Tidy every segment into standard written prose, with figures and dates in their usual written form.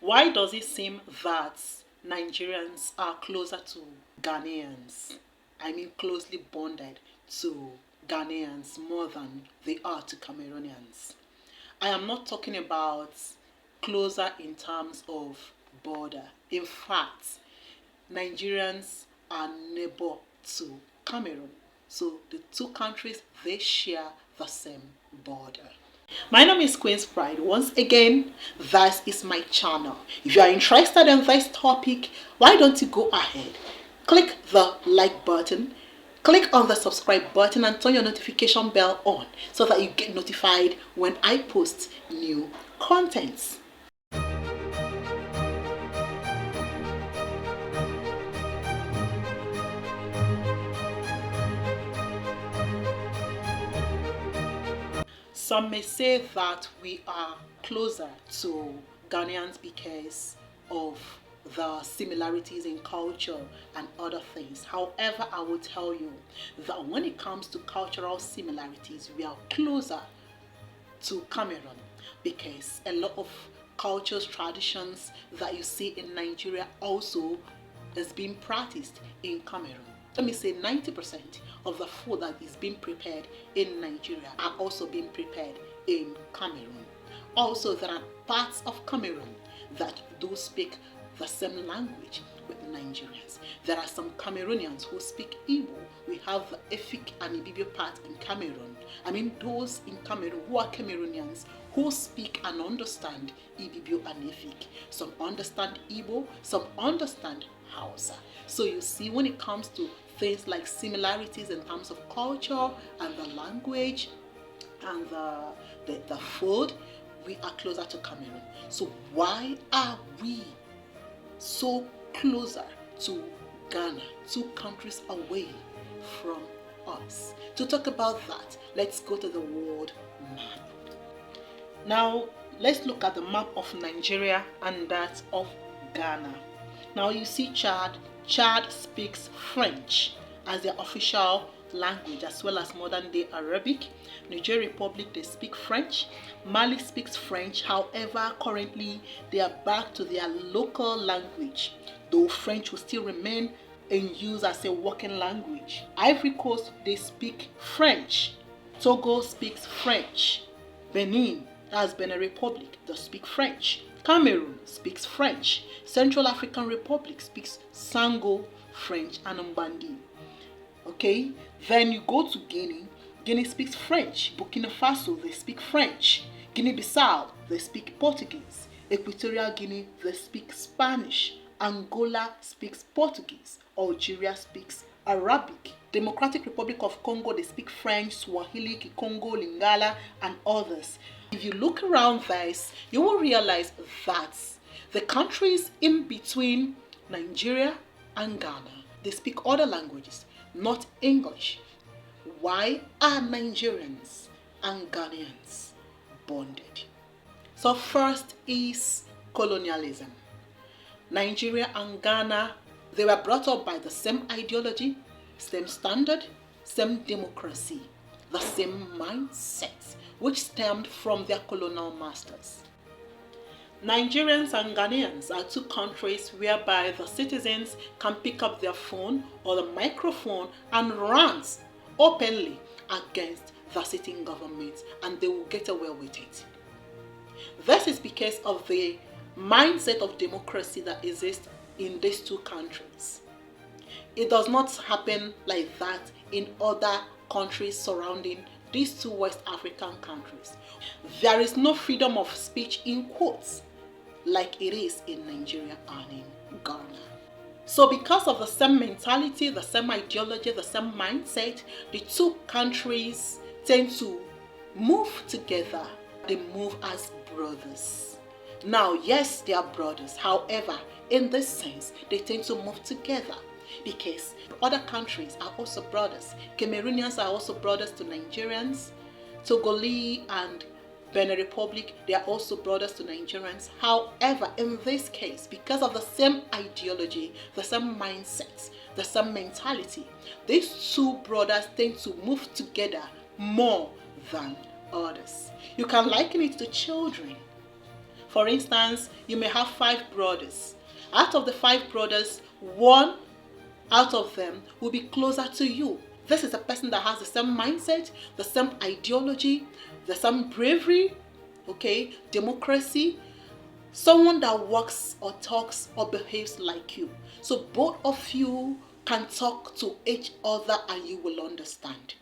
Why does it seem that Nigerians are closer to Ghanaians? I mean, closely bonded to Ghanaians more than they are to Cameroonians. I am not talking about closer in terms of border. In fact, Nigerians are neighbor to Cameroon. So the two countries, they share the same border. My name is Queen's Pride. Once again, this is my channel. If you are interested in this topic, why don't you go ahead, click the like button, click on the subscribe button and turn your notification bell on so that you get notified when I post new contents. Some may say that we are closer to Ghanaians because of the similarities in culture and other things. However, I will tell you that when it comes to cultural similarities, we are closer to Cameroon because a lot of cultures, traditions that you see in Nigeria also is being practiced in Cameroon. Let me say 90% of the food that is being prepared in Nigeria are also being prepared in Cameroon. Also, there are parts of Cameroon that do speak the same language with Nigerians. There are some Cameroonians who speak Igbo. We have the Efik and Ibibio part in Cameroon. I mean, those in Cameroon who are Cameroonians who speak and understand Ibibio and Efik. Some understand Igbo, some understand Hausa. So you see, when it comes to things like similarities in terms of culture and the language and the food, we are closer to Cameroon. So why are we so closer to Ghana, 2 countries away from us? To talk about that, let's go to the world map. Now, let's look at the map of Nigeria and that of Ghana. Now you see Chad. Chad speaks French as their official language as well as modern day Arabic. Niger Republic, they speak French. Mali speaks French. However, currently they are back to their local language, though French will still remain in use as a working language. Ivory Coast, they speak French. Togo speaks French. Benin, that's Benin Republic, they speak French. Cameroon speaks French. Central African Republic speaks Sango, French, and Mbandi. Okay, then you go to Guinea. Guinea speaks French. Burkina Faso, they speak French. Guinea-Bissau, they speak Portuguese. Equatorial Guinea, they speak Spanish. Angola speaks Portuguese. Algeria speaks Arabic. Democratic Republic of Congo, they speak French, Swahili, Kikongo, Lingala, and others. If you look around this, you will realize that the countries in between Nigeria and Ghana, they speak other languages, not English. Why are Nigerians and Ghanaians bonded? So first is colonialism. Nigeria and Ghana, they were brought up by the same ideology, same standard, same democracy, the same mindset, which stemmed from their colonial masters. Nigerians and Ghanaians are 2 countries whereby the citizens can pick up their phone or the microphone and rant openly against the sitting government, and they will get away with it. This is because of the mindset of democracy that exists in these 2 countries. It does not happen like that in other countries surrounding these 2 West African countries. There is no freedom of speech in quotes like it is in Nigeria and in Ghana. So because of the same mentality, the same ideology, the same mindset, the 2 countries tend to move together. They move as brothers. Now, yes, they are brothers. However, in this sense, they tend to move together because other countries are also brothers. Cameroonians are also brothers to Nigerians. Togolese and Benin Republic, they are also brothers to Nigerians. However, in this case, because of the same ideology, the same mindset, the same mentality, these 2 brothers tend to move together more than others. You can liken it to children. For instance, you may have 5 brothers. Out of the 5 brothers, one out of them will be closer to you. This is a person that has the same mindset, the same ideology, the same bravery, okay, democracy, someone that works or talks or behaves like you. So both of you can talk to each other and you will understand.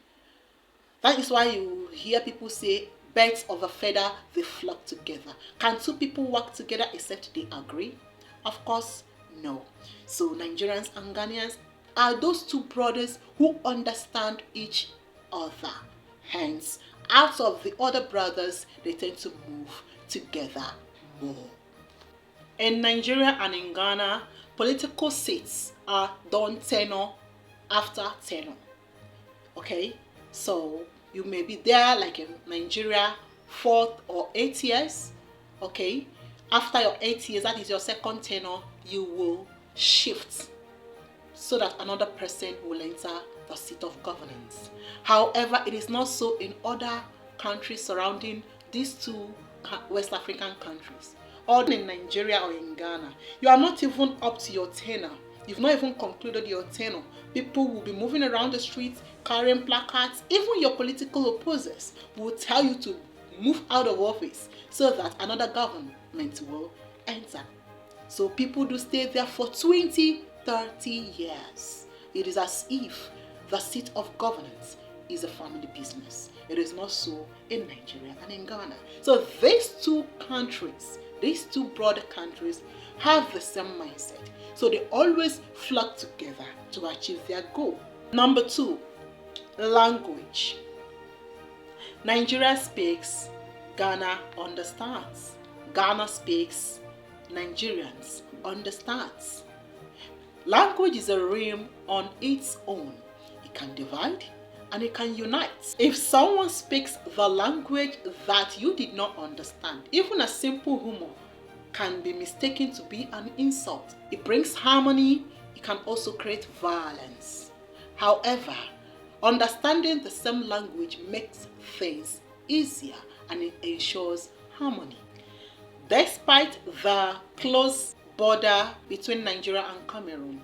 That is why you hear people say, birds of a feather, they flock together. Can 2 people work together except they agree? Of course, no. So Nigerians and Ghanaians are those 2 brothers who understand each other. Hence, out of the other brothers, they tend to move together more. In Nigeria and in Ghana, political seats are done tenure after tenure. Okay, so you may be there like in Nigeria 4 or 8 years. Okay, after your 8 years, that is your second tenure, you will shift so that another person will enter the seat of governance. However, it is not so in other countries surrounding these 2 West African countries. Or in Nigeria or in Ghana, you are not even up to your tenure. You've not even concluded your tenure. People will be moving around the streets, carrying placards. Even your political opposers will tell you to move out of office so that another government will enter. So people do stay there for 20, 30 years. It is as if the seat of governance is a family business. It is not so in Nigeria and in Ghana. So these 2 countries, these 2 broader countries, have the same mindset. So they always flock together to achieve their goal. Number 2, language. Nigeria speaks, Ghana understands. Ghana speaks, Nigerians understands. Language is a realm on its own. It can divide and it can unite. If someone speaks the language that you did not understand, even a simple humor can be mistaken to be an insult. It brings harmony. It can also create violence. However, understanding the same language makes things easier and it ensures harmony. Despite the close border between Nigeria and Cameroon,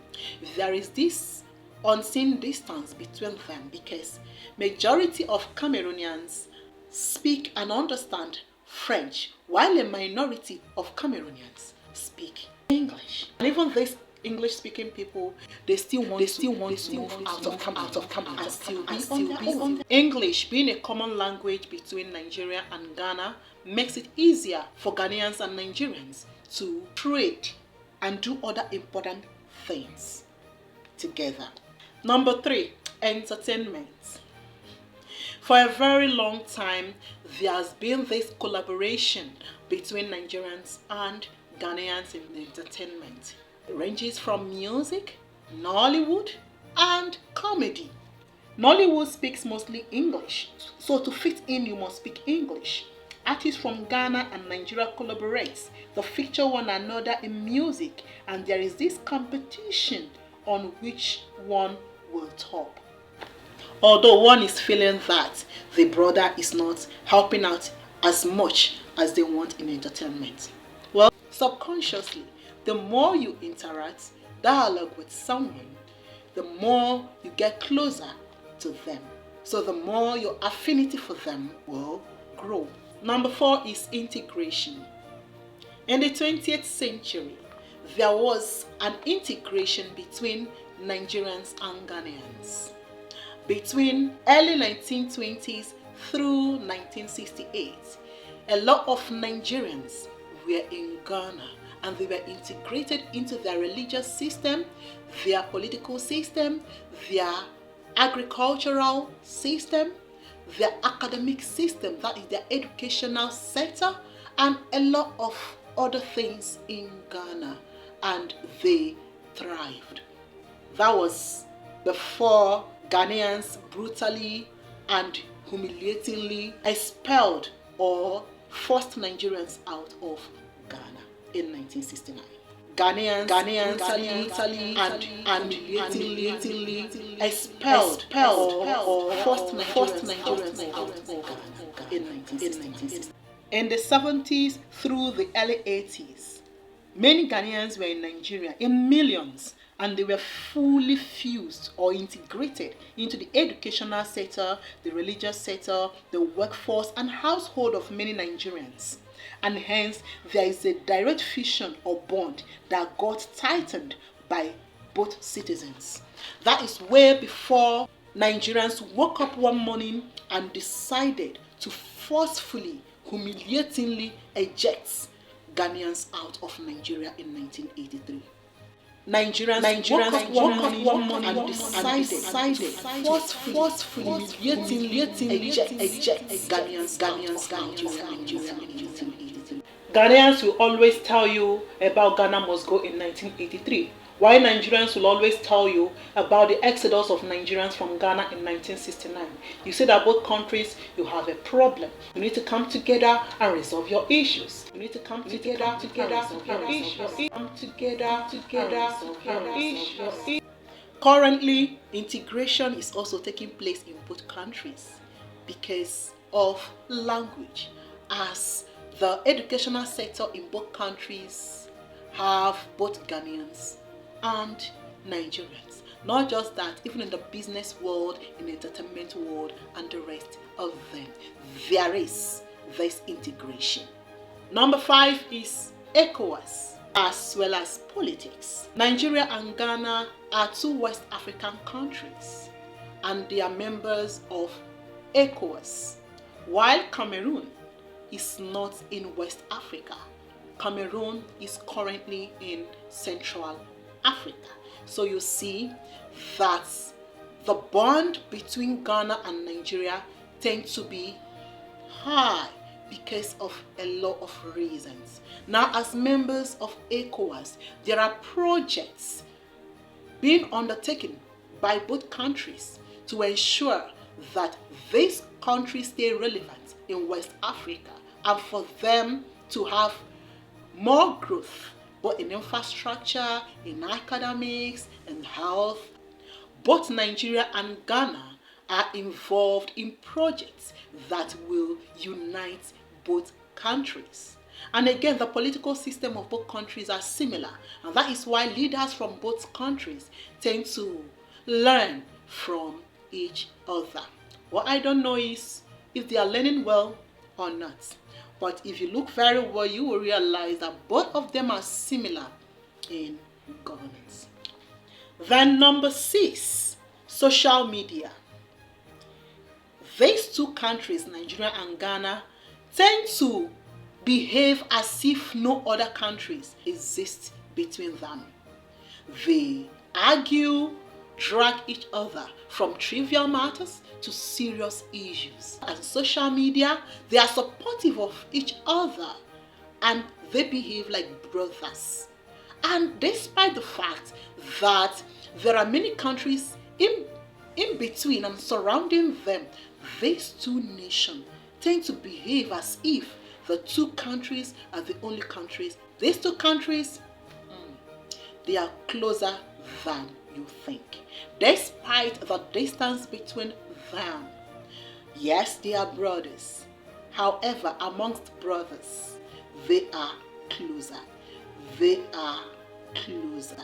there is this unseen distance between them because majority of Cameroonians speak and understand French, while a minority of Cameroonians speak English. And even these English-speaking people, they still want to move out of Cameroon and still be on their own. English, being a common language between Nigeria and Ghana, makes it easier for Ghanaians and Nigerians to trade and do other important things together. Number 3, entertainment. For a very long time, there has been this collaboration between Nigerians and Ghanaians in entertainment. It ranges from music, Nollywood, and comedy. Nollywood speaks mostly English, so to fit in you must speak English. Artists from Ghana and Nigeria collaborate. They feature one another in music, and there is this competition on which one will top. Although one is feeling that the brother is not helping out as much as they want in entertainment. Well, subconsciously, the more you interact, dialogue with someone, the more you get closer to them. So the more your affinity for them will grow. Number 4 is integration. In the 20th century, there was an integration between Nigerians and Ghanaians. Between early 1920s through 1968, a lot of Nigerians were in Ghana and they were integrated into their religious system, their political system, their agricultural system, their academic system, that is their educational sector, and a lot of other things in Ghana, and they thrived. That was before Ghanaians brutally and humiliatingly expelled or forced Nigerians out of Ghana in 1969. Ghanaians brutally and humiliatingly expelled or forced Nigerians out of Ghana in 1969. In the 70s through the early 80s, many Ghanaians were in Nigeria in millions, and they were fully fused or integrated into the educational sector, the religious sector, the workforce, and household of many Nigerians. And hence, there is a direct fusion or bond that got tightened by both citizens. That is way before Nigerians woke up one morning and decided to forcefully, humiliatingly eject Ghanaians out of Nigeria in 1983. Nigerians woke up one morning and decided forcefully, humiliatingly eject Ghanaians out of Nigeria in 1983. Ghanaians will always tell you about Ghana must go in 1983. While Nigerians will always tell you about the exodus of Nigerians from Ghana in 1969. You see that both countries, you have a problem. You need to come together and resolve your issues. You need to come together and resolve your issues. Come together and resolve your issues. Currently, integration is also taking place in both countries because of language, as the educational sector in both countries have both Ghanaians and Nigerians. Not just that, even in the business world, in the entertainment world, and the rest of them, there is this integration. Number 5 is ECOWAS, as well as politics. Nigeria and Ghana are 2 West African countries, and they are members of ECOWAS, while Cameroon is not in West Africa. Cameroon is currently in Central Africa. So you see that the bond between Ghana and Nigeria tends to be high because of a lot of reasons. Now, as members of ECOWAS, there are projects being undertaken by both countries to ensure that these countries stay relevant in West Africa and for them to have more growth, both in infrastructure, in academics, and health. Both Nigeria and Ghana are involved in projects that will unite both countries. And again, the political system of both countries are similar, and that is why leaders from both countries tend to learn from each other. What I don't know is if they are learning well or not. But if you look very well, you will realize that both of them are similar in governance. Then number 6, social media. These 2 countries, Nigeria and Ghana, tend to behave as if no other countries exist between them. They argue, drag each other from trivial matters to serious issues. And social media, they are supportive of each other and they behave like brothers. And despite the fact that there are many countries in between and surrounding them, these 2 nations tend to behave as if the 2 countries are the only countries. These 2 countries, they are closer than you think, despite the distance between them. Yes, they are brothers. However, amongst brothers, they are closer. They are closer.